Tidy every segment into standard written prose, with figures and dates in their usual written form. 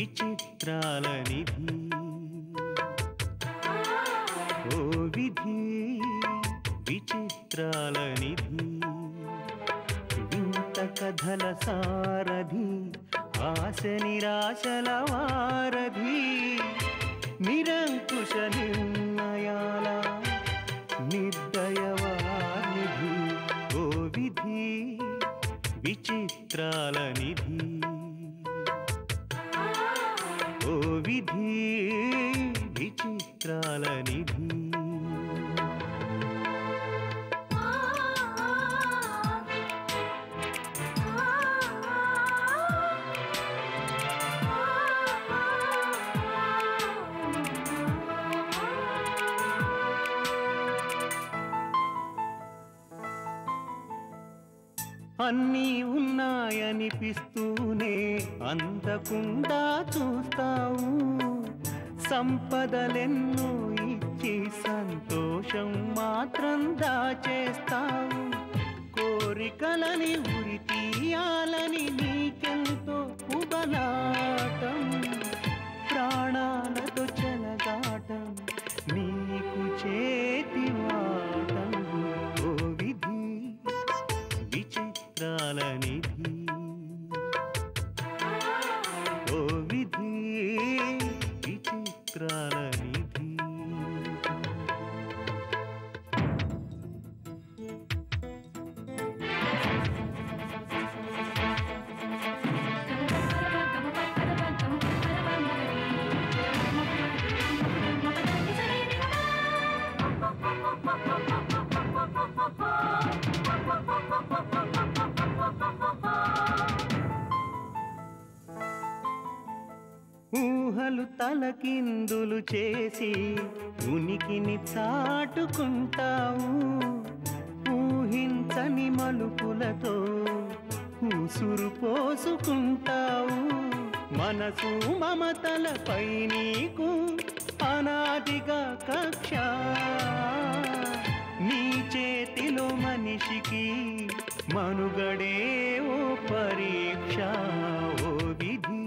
విచిత్రాల నిధి ఓ విధి విచిత్రాల నిధి వింత కథల సారథి ఆశ నిరాశల వారధి నిరంకుశ నిర్ణయాల నిర్దయవానిధి ఓ విధి విచిత్రాల నిధి ఓ విధి విచిత్రాల నిధి అన్నీ ఉన్నాయనిపిస్తూనే అందకుండా చూస్తావు సంపదలెన్నో ఇచ్చి సంతోషం మాత్రం దాచేస్తావు కోరికలని ఉరి తీయాలని నీకెంతో ఉబలాటం ప్రాణాలతో చెలగాటం నీకు చేతివాటం ఓ విధి విచిత్రాల నిధి ఓ విధి విచిత్రాల నిధి ఊహలు తలకిందులు చేసి ఉనికిని చాటుకుంటావు ఊహించని మలుపులతో ఉసురు పోసుకుంటావు మనసు మమతలపై నీకు అనాదిగా కక్ష నీ చేతిలో మనిషికి మనుగడే ఓ పరీక్ష ఓ విధి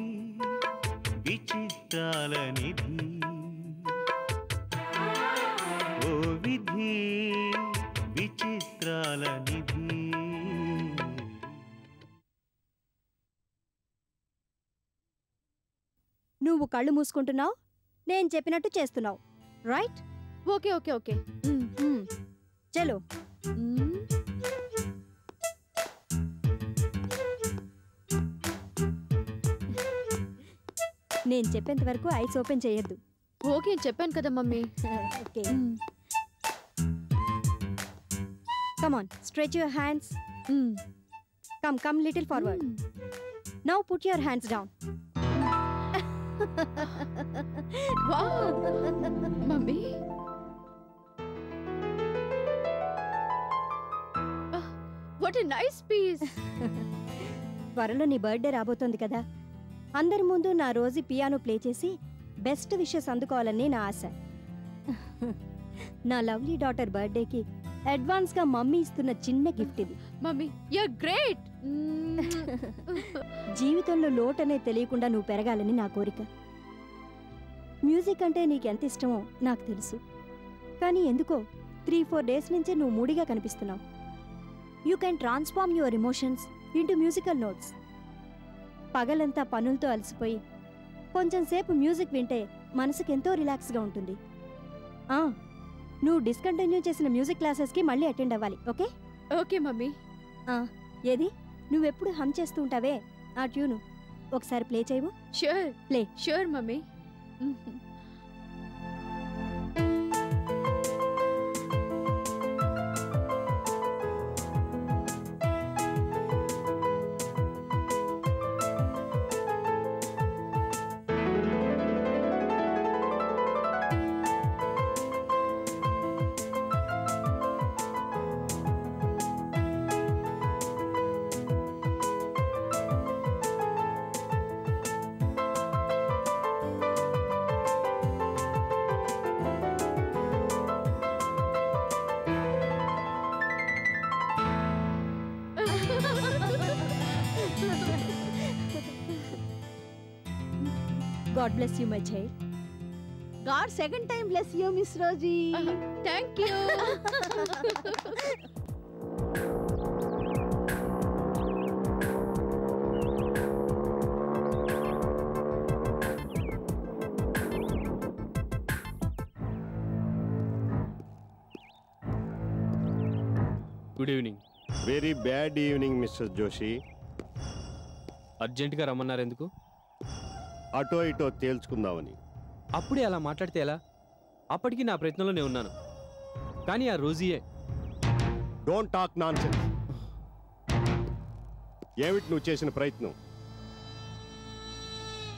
విచిత్రాల నిధి ఓ విధి విచిత్రాల నిధి నువ్వు కళ్ళు మూసుకుంటున్నావు నేను చెప్పినట్టు చేస్తున్నావు రైట్ ఓకే ఓకే ఓకే చలో నేను చెప్పేంత వరకు ఐస్ ఓపెన్ చేయొద్దు ఓకే చెప్పాను కదా mummy okay come on stretch your hands come little forward now put your hands down mummy what a nice piece త్వరలో నీ బర్త్డే రాబోతోంది కదా అందరి ముందు నా రోజు పియానో ప్లే చేసి బెస్ట్ విషెస్ అందుకోవాలని నా ఆశ నా లవ్లీ డాటర్ బర్త్డేకి అడ్వాన్స్గా మమ్మీ ఇస్తున్న చిన్న గిఫ్ట్ ఇది మమ్మీ యు ఆర్ గ్రేట్ జీవితంలో లోటనే తెలియకుండా నువ్వు పెరగాలని నా కోరిక మ్యూజిక్ అంటే నీకెంత ఇష్టమో నాకు తెలుసు కానీ ఎందుకో 3-4 డేస్ నుంచే నువ్వు మూడిగా కనిపిస్తున్నావు you can transform your emotions into musical notes పగలంతా పనులతో అలసిపోయి కొంచెం సేపు మ్యూజిక్ వింటే మనసుకెంతో రిలాక్స్గా ఉంటుంది నువ్వు డిస్కంటిన్యూ చేసిన మ్యూజిక్ క్లాసెస్కి మళ్ళీ అటెండ్ అవ్వాలి ఓకే ఓకే మమ్మీ ఏది నువ్వెప్పుడు హమ్ చేస్తూ ఉంటావే ఆ ట్యూను ఒకసారి ప్లే చేయవు sure play sure mummy God bless you my child. God second time bless you, Miss Roji. Thank you. Good evening. Very bad evening mister Joshi. అర్జెంటుగా రమ్మన్నారు ఎందుకు? అటో ఇటో తేల్చుకుందామని. అప్పుడే అలా మాట్లాడితే ఎలా? అప్పటికి నా ప్రయత్నంలోనే ఉన్నాను. కానీ ఆ రోజీయే. Don't talk nonsense. ఏమిటి నువ్వు చేసిన ప్రయత్నం?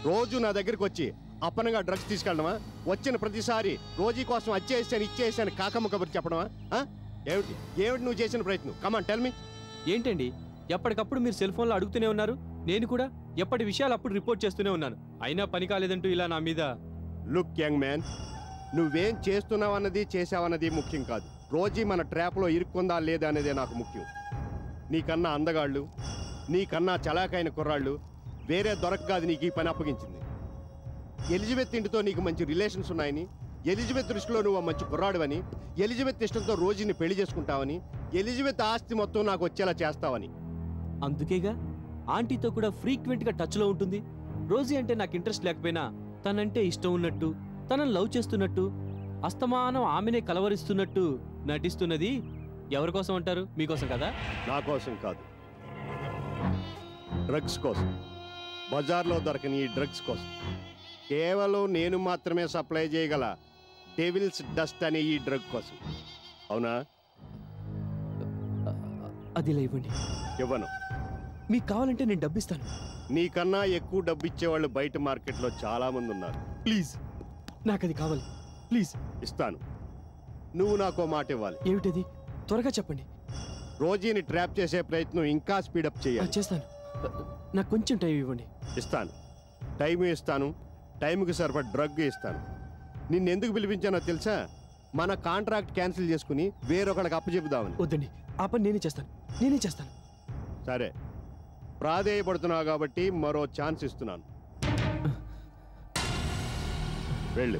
రోజు నా దగ్గరికి వచ్చి అప్పనగా డ్రగ్స్ తీసుకెళ్ళడమా? వచ్చిన ప్రతిసారి రోజీ కోసం ఇచ్చేసాను కాకమ్మ కబుర్లు చెప్పడమా? ఏమిటి ఏమిటి నువ్వు చేసిన ప్రయత్నం? Come on tell me. ఏంటండి ఎప్పటికప్పుడు మీరు సెల్ ఫోన్లో అడుగుతూనే ఉన్నారు. నేను కూడా ఎప్పటి విషయాలు అప్పుడు రిపోర్ట్ చేస్తూనే ఉన్నాను. అయినా పని కాలేదంటూ ఇలా నా మీద. లుక్ యంగ్ మ్యాన్, నువ్వేం చేస్తున్నావన్నది చేసావన్నది ముఖ్యం కాదు. రోజీ మన ట్రాప్లో ఇరుక్కుందా లేదా అనేదే నాకు ముఖ్యం. నీకన్నా అందగాళ్ళు, నీకన్నా చలాకైన కుర్రాళ్ళు వేరే దొరకగాది నీకు ఈ పని అప్పగించింది. ఎలిజబెత్ ఇంటితో నీకు మంచి రిలేషన్స్ ఉన్నాయని, ఎలిజబెత్ దృష్టిలో నువ్వు మంచి కుర్రాడువని, ఎలిజబెత్ ఇష్టంతో రోజీని పెళ్లి చేసుకుంటావని, ఎలిజబెత్ ఆస్తి మొత్తం నాకు వచ్చేలా చేస్తావని. అందుకేగా ఆంటీతో కూడా ఫ్రీక్వెంట్గా టచ్లో ఉంటుంది. రోజీ అంటే నాకు ఇంట్రెస్ట్ లేకపోయినా తనంటే ఇష్టం ఉన్నట్టు, తనని లవ్ చేస్తున్నట్టు, అస్తమానం ఆమెనే కలవరిస్తున్నట్టు నటిస్తున్నది ఎవరి కోసం అంటారు? మీకోసం కదా? నా కోసం కాదు, డ్రగ్స్ కోసం. బజార్లో దొరకని ఈ డ్రగ్స్ కోసం. కేవలం నేను మాత్రమే సప్లై చేయగల డెవిల్స్ డస్ట్ అనే ఈ డ్రగ్ కోసం. అవునా? అదిలా ఇవ్వండి. ఇవ్వను. మీకు కావాలంటే నేను డబ్బిస్తాను. నీకన్నా ఎక్కువ డబ్బు ఇచ్చేవాళ్ళు బయట మార్కెట్లో చాలా మంది ఉన్నారు. ప్లీజ్ నాకు అది కావాలి. ప్లీజ్. ఇస్తాను. నువ్వు నాకు మాట ఇవ్వాలి. ఏమిటది? త్వరగా చెప్పండి. రోజీని ట్రాప్ చేసే ప్రయత్నం ఇంకా స్పీడప్ చేయాలి. చేస్తాను. నాకు కొంచెం టైం ఇవ్వండి. ఇస్తాను. టైం ఇస్తాను. టైంకి సరిపడ డ్రగ్ ఇస్తాను. నిన్నెందుకు పిలిపించానో తెలుసా? మన కాంట్రాక్ట్ క్యాన్సిల్ చేసుకుని వేరొకళ్ళకి అప్పచెబుదామని. వద్దండి, ఆ పని నేనే చేస్తాను. సరే, ప్రాధేయపడుతున్నావు కాబట్టి మరో ఛాన్స్ ఇస్తున్నాను. వెళ్ళు.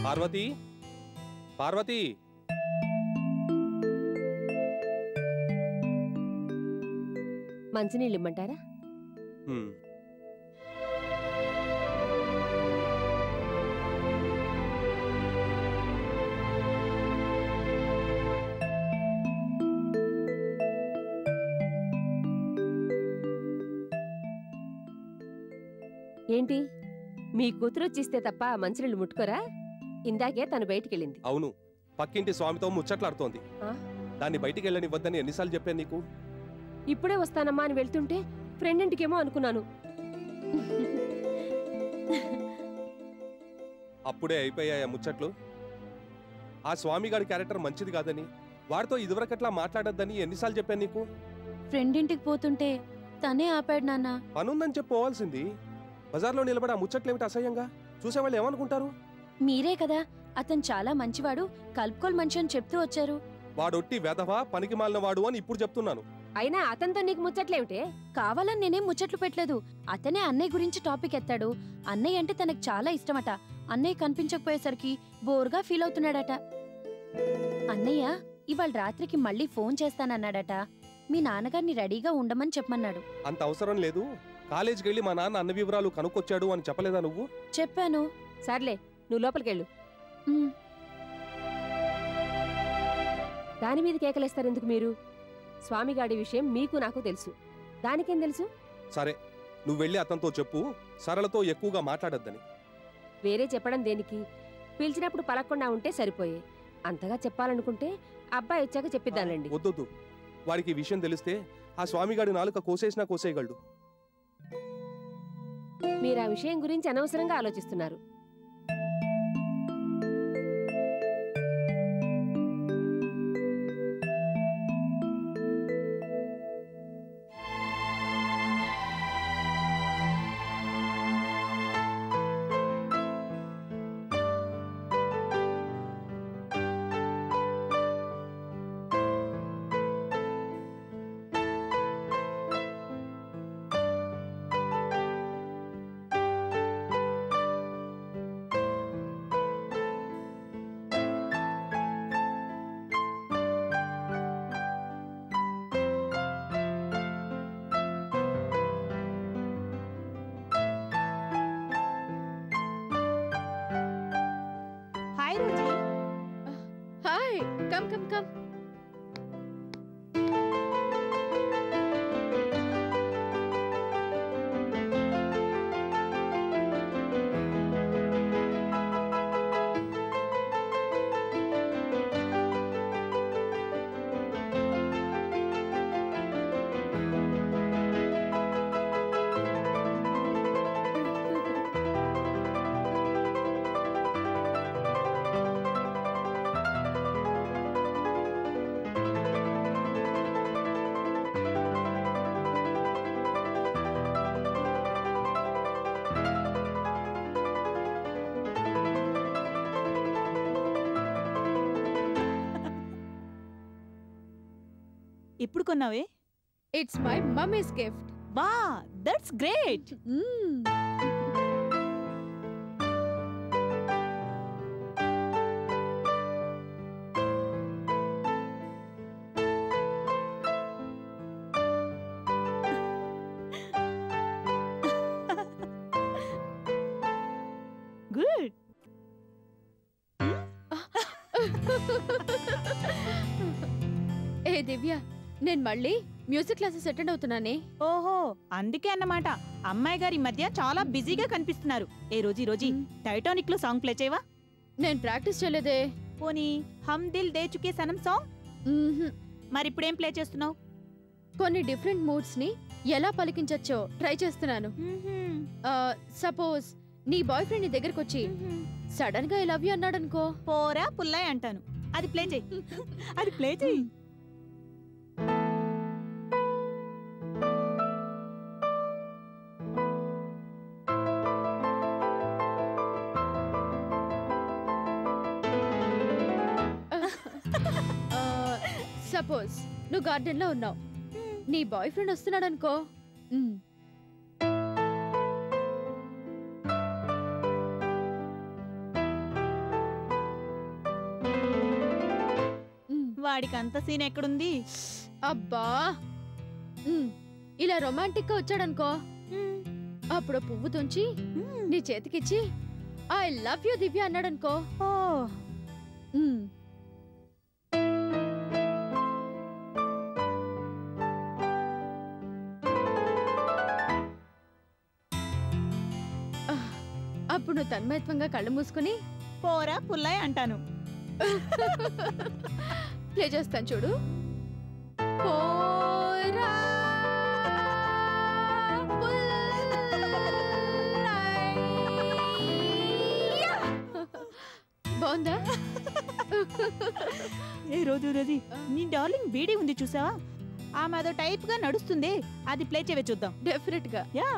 పార్వతి, పార్వతి, మంచినీళ్ళు ఇమ్మంటారా? ఏంటి, మీ కూతురు వచ్చిస్తే తప్ప మంచినీళ్ళు ముట్టుకోరా? ఇందాకే తను బయటికెళ్ళింది. అవును, పక్కింటి స్వామితో ముచ్చట్లాడుతోంది. దాన్ని బయటికి వెళ్ళనివ్వద్దని ఎన్నిసార్లు చెప్పాను నీకు? ఇప్పుడే వస్తానమ్మా అని వెళ్తుంటే ఫ్రెండ్ ఇంటికేమో అనుకున్నాను. అప్పుడే అయిపోయాయా ముచ్చట్లు? ఆ స్వామిగాడి క్యారెక్టర్ మంచిది కాదని, వాడితో ఇదివరకట్లా మాట్లాడొద్దని ఎన్నిసార్లు చెప్పాను నీకు? ఫ్రెండ్ ఇంటికి పోతుంటే తనే ఆపాడు నాన్న. పనుందని చెప్పుకోవాల్సింది. బజార్లో నిలబడి ఆ ముచ్చట్లేమిటి అసహ్యంగా? చూసేవాళ్ళు ఏమనుకుంటారు? మీరే కదా అతను చాలా మంచివాడు, కలుపుకోలు మనిషి అని చెప్తూ వచ్చారు. వాడొట్టి వెధవా, పనికి మాలిన వాడు అని ఇప్పుడు చెప్తున్నాను. అయినా అతనితో నీకు ముచ్చట్లేమిటే? కావాలని నేనేం ముచ్చట్లు పెట్టలేదు. అతనే అన్నయ్య గురించి టాపిక్ ఎత్తాడు. అన్నయ్య అంటే తనకు చాలా ఇష్టమట. అన్నయ్య కనిపించకపోయేసరికి బోర్గా ఫీల్ అవుతున్నాడట. అన్నయ్య ఇవాళ రాత్రికి మళ్ళీ ఫోన్ చేస్తానన్నాడట. మీ నాన్నగారిని రెడీగా ఉండమని చెప్పమన్నాడు. అంత అవసరం లేదు. కాలేజీకి వెళ్ళి మా నాన్న అన్ని వివరాలు కనుక్కొచ్చాడు అని చెప్పలేదా నువ్వు? చెప్పాను. సర్లే, నువ్వు లోపలికెళ్ళు. దాని మీద కేకలేస్తారెందుకు మీరు? స్వామిగాడి విషయం మీకు నాకు తెలుసు, దానికేం తెలుసు? సరే, నువ్వు వెళ్ళి అతనితో చెప్పు సరళతో ఎక్కువగా మాట్లాడొద్దని. వేరే చెప్పడం దేనికి? పిలిచినప్పుడు పలక్కుండా ఉంటే సరిపోయే. అంతగా చెప్పాలనుకుంటే అబ్బాయి వచ్చాక చెప్పిద్దానండి. వద్దొద్దు. వారికి ఈ విషయం తెలిస్తే ఆ స్వామిగాడి నాలుక కోసేసినా కోసేయగలడు. మీరు ఆ విషయం గురించి అనవసరంగా ఆలోచిస్తున్నారు. Hi Rosie. Hi, come come come. ఎప్పుడు కొన్నావే? It's my mummy's gift. Wow, that's great. Good. ఏ దివ్య, నేను మళ్ళీ మ్యూజిక్ క్లాసెస్ అటెండ్ అవుతున్నానే. ఓహో, అందుకే అన్నమాట అమ్మాయి గారి మధ్య చాలా బిజీగా కనిపిస్తున్నారు. ఏ రోజీ టైటానిక్ లో సాంగ్ ప్లే చేయవా? నేను ప్రాక్టీస్ చేయలేదే. పోనీ హమ్ దిల్ దే చుకే సనం సాంగ్. మరి ఇప్పుడేం ప్లే చేస్తున్నావు? కొన్ని డిఫరెంట్ మూడ్స్ ని ఎలా పలికించచ్చో ట్రై చేస్తున్నాను. సపోజ్ నీ బాయ్ ఫ్రెండ్ నీ దగ్గరకు వచ్చి సడన్ గా ఐ లవ్ యూ అన్నాడు అనుకో. పోరా పుల్లాయ్ అంటాను. అది ప్లే చేయి. అది ప్లే చేయి. సపోజ్ నువ్వు గార్డెన్ లో ఉన్నావు, నీ బాయ్ ఫ్రెండ్ వస్తున్నాడు అనుకో. వాడికి అంత సీన్ ఎక్కడుంది? అబ్బా, ఇలా రొమాంటిక్ గా వచ్చాడనుకో, అప్పుడు పువ్వు తుంచి నీ చేతికిచ్చి ఐ లవ్ యూ దివ్య అన్నాడనుకో. అప్పుడు నువ్వు తన్మయత్వంగా కళ్ళు మూసుకుని పోరా పుల్లాయ్ అంటాను. ప్లే చేస్తాను చూడు. పోరా బాగుందా? ఏ రోజీ నీ డార్లింగ్ బీడీ ఉంది చూసావా? ఆమె అదో టైప్ గా నడుస్తుంది. అది ప్లే చేయవే చూద్దాం. డెఫినెట్ గా. యా.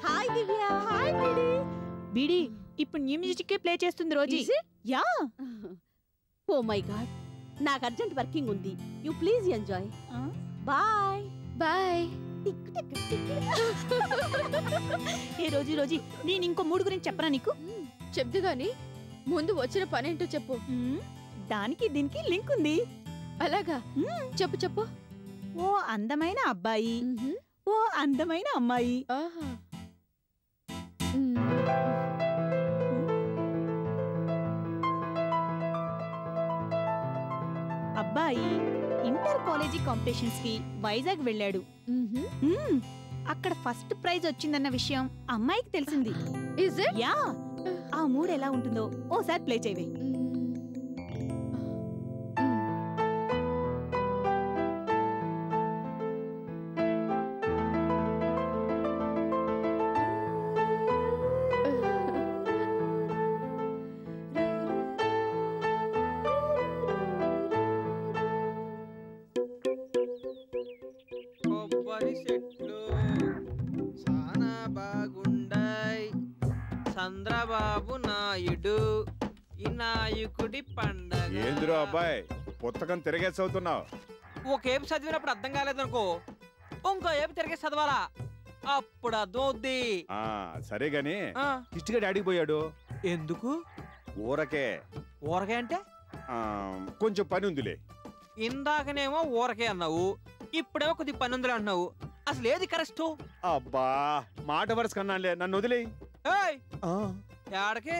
హాయ్ దివ్య. హాయ్ బీడీ. బీడీ ఇప్పుడు న్యూ మ్యూజిక్ ప్లే చేస్తుంది Rosie. Yeah. Oh my god, నాకు అర్జెంట్ వర్కింగ్ ఉంది. You please enjoy. Bye bye. ఏ రోజీ నేను ఇంకో మూడు గురించి చెప్పరా నీకు? చెప్దు గాని ముందు వచ్చిన పనేంటో చెప్పు. దానికి దీనికి లింక్ ఉంది. అలాగా? చెప్పు చెప్పు. ఓ అందమైన అబ్బాయి, ఓ అందమైన అమ్మాయి. అబ్బాయి ఇంటర్ కాలేజీ కాంపిటీషన్స్ కి వైజాగ్ వెళ్ళాడు. అక్కడ ఫస్ట్ ప్రైజ్ వచ్చిందన్న విషయం అమ్మాయికి తెలిసింది. యా. ఆ మూడ్ ఎలా ఉంటుందో ఓసారి ప్లే చేయవే. కొబ్బరి చెట్లు చాలా బాగుండాయి. చంద్రబాబు నాయుడు ఈ నాయకుడి పండగ. ఏందిరో అబ్బాయి పుస్తకం తిరిగే చదువుతున్నావు? ఒకేపు చదివినప్పుడు అర్థం కాలేదనుకో, ఇంకో ఏపు తిరిగే చదవాలా, అప్పుడు అర్థం అవుద్ది. సరే గాని కిష్టిగా డాడీకి పోయాడు ఎందుకు? ఊరకే. ఊరకే అంటే కొంచెం పని ఉందిలే. ఇందాకనేమో ఊరకే అన్నావు, ఇప్పుడేమో కొద్ది పని ఉందిలే అన్నావు. అసలు ఏది కరెక్ట్? అబ్బా మాట వరుస కన్నాలే, నన్ను వదిలేయి. ఏడకే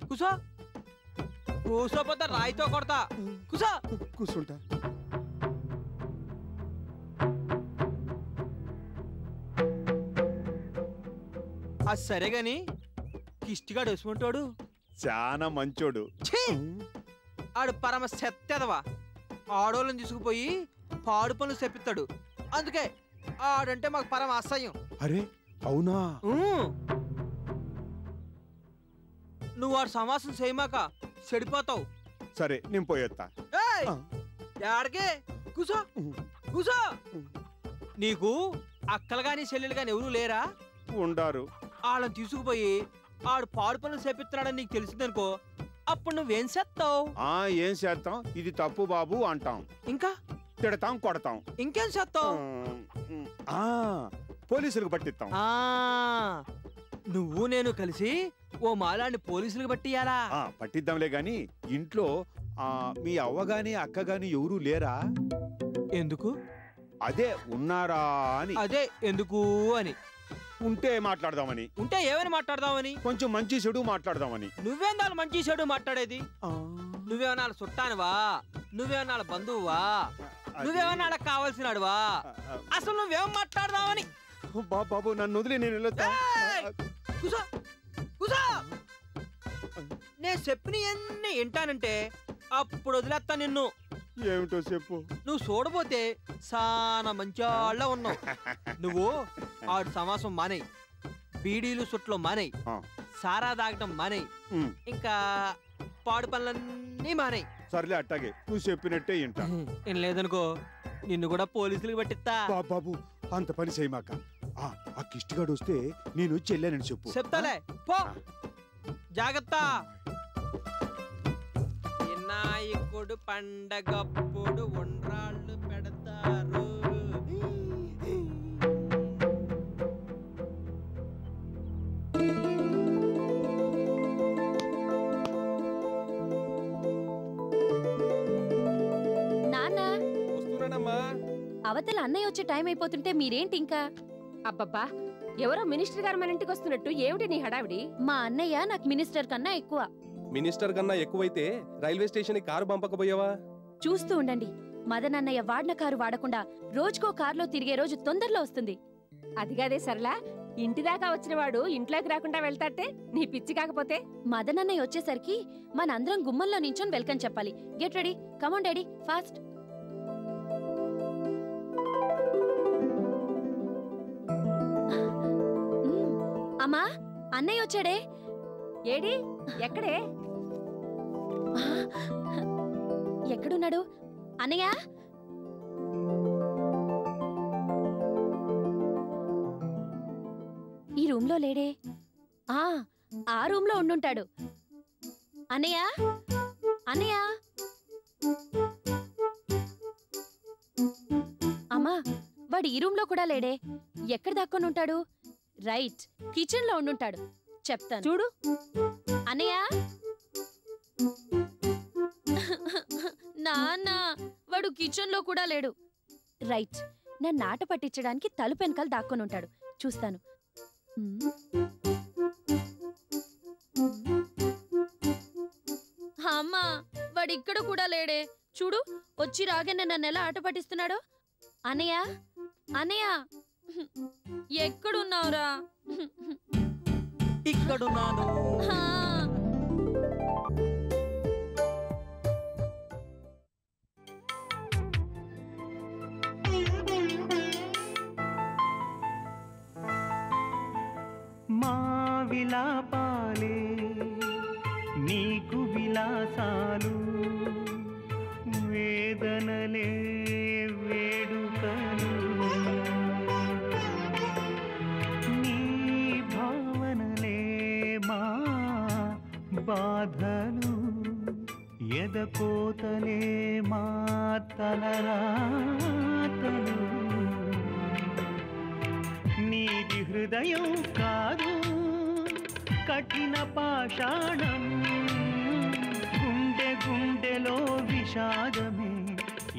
కూసో. కూసోపోతే రాయితో కొడతా. కూసో. కూర్చుంటా. అది సరే గాని కిష్టిగాడు వేసుకుంటాడు చాలా మంచోడు. ఆడు పరమ సెత్తెదవా. ఆడోళ్ళని తీసుకుపోయి పాడు పనులు చెప్పిస్తాడు. అందుకే ఆడంటే మాకు పరమ అసహ్యం. అరే అవునా? నువ్వు వాడు సమాసం చేయమాక చెడిపోతావు. సరే నేను పోయేస్తా. ఆడకే కూసో. కూసో. నీకు అక్కలు గాని చెల్లెలు గాని ఎవరు లేరా? ఉండారు. వాళ్ళని తీసుకుపోయి ఆడు పాడు పనులు చేపిస్తున్నాడని నీకు తెలిసిందనుకో, అప్పుడు నువ్వేం చేస్తావు? ఏం చేస్తాం, ఇది తప్పు బాబు అంటాం. ఇంకా తిడతాం, కొడతాం. ఇంకేం చేస్తావు? పోలీసులకు పట్టిస్తాం. నువ్వు నేను కలిసి ఓ మాలాన్ని పోలీసులకు పట్టియాలా? పట్టిద్దాంలే గాని ఇంట్లో మీ అవ్వగాని అక్క గాని ఎవరూ లేరా? ఎందుకు? అదే ఉన్నారా అని. అదే ఎందుకు అని. ఉంటే మాట్లాడదామని. ఉంటే ఏమని మాట్లాడదామని? కొంచెం మంచి చెడు మాట్లాడదామని. నువ్వేందా మంచి చెడు మాట్లాడేది? నువ్వేమన్నా చుట్టానువా? నువ్వేమన్నా బంధువువా? నువ్వేమన్నా కావాల్సినాడువా? అసలు నువ్వేం మాట్లాడదామని? బాబు నన్ను వదిలి నేను వెళ్ళొద్దా? కూసో. కూసో. నేను చెప్పినవన్నీ వింటానంటే అప్పుడు వదిలేస్తా నిన్ను. ఏమిటో చెప్పు. నువ్వు చూడబోతే చాలా మంచాళ్ళ ఉన్నావు. నువ్వు ఆడు సమాసం మానేయి, బీడీలు సుట్లు మానేయి, సారా తాగటం మానేయి, ఇంకా పాడు పనులన్నీ మానేయి. సర్లే అట్టాగే నువ్వు చెప్పినట్టే వింటా. ఏం లేదనుకో నిన్ను కూడా పోలీసులకు పట్టిస్తా. బాబు అంత పని చేయమాక. ఆ కిష్టిగాడు వస్తే నేను వచ్చి వెళ్ళానని చెప్పు. చెప్తాలే పో. జాగ్రత్త. వినాయకుడు పండగప్పుడు ఉండ్రాళ్ళు పెడతారు. నాన్నా వస్తున్నానమ్మా. అవతల అన్నయ్య వచ్చే టైం అయిపోతుంటే మీరేంటి ఇంకా? అబ్బబ్బా ఎవరో మినిస్టర్ గారు మన ఇంటికి వస్తున్నట్టు ఏమిటి నీ హడావిడి? మా అన్నయ్య నాకు మినిస్టర్ కన్నా ఎక్కువ. మినిస్టర్ కన్నా ఎక్కువైతే రైల్వే స్టేషన్ కారు పంపకపోయావా? చూస్తూ ఉండండి, మదన్ అన్నయ్య వాడిన కారు వాడకుండా రోజుకో కారులో తిరిగే రోజు తొందరలో వస్తుంది. అదిగాదే సరళా, ఇంటిదాకా వచ్చిన వాడు ఇంట్లోకి రాకుండా వెళ్తాటే నీ పిచ్చి కాకపోతే? మదన్ అన్నయ్య వచ్చేసరికి మనందరం గుమ్మంలో నించొని వెల్కమ్ చెప్పాలి. Get ready, come on daddy, fast. అమ్మా అన్నయ్య వచ్చాడే. ఏడి? ఎక్కడే? ఎక్కడున్నాడు అన్నయ్య? ఈ రూమ్ లో లేడే. ఆ రూమ్ లో ఉండుంటాడు. అన్నయ్య అన్నయ్య. అమ్మా వాడు ఈ రూమ్ లో కూడా లేడే. ఎక్కడ దాక్కొని ఉంటాడు? రైట్, కిచెన్ లో ఉండుంటాడు. చెప్తాను చూడు. అన్నయ్య. నాన్న వాడు కిచెన్ లో కూడా లేడు. రైట్, నన్ను ఆట పట్టించడానికి తలుపు వెనకాల దాక్కొని ఉంటాడు. చూస్తాను. అమ్మా వాడు ఇక్కడ కూడా లేడే. చూడు వచ్చి రాగానే నన్ను ఎలా ఆట పట్టిస్తున్నాడో. అన్నయ్య అన్నయ్య ఎక్కడున్నావురా? ఇక్కడున్నాను. మా విలాపాలే నీకు విలాసాలు, వేదనలే వేడుకలు, నీ భావనలే మా బాధలు, ఎదకోతలే మా తలరాతలు. నీది హృదయం కాదు కఠిన పాషాణం, గుండె విషాదమే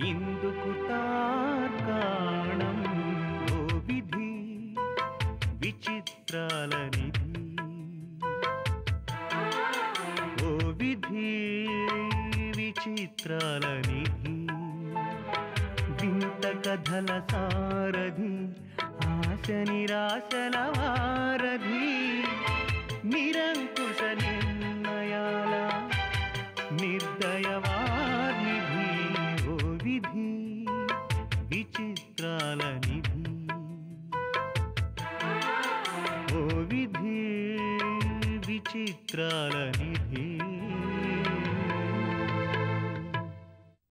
ఇందుకు తార్కాణం. ఓ విధి విచిత్రాల నిధి, ఓ విధి విచిత్రాల నిధి, వింత కథల సారథి, ఆశ నిరాశల వారధి, నిరంకుశ నిర్ణయాల నిర్దయవానిధి. ఓ విధి విచిత్రాల నిధి, ఓ విధి విచిత్రాల నిధి.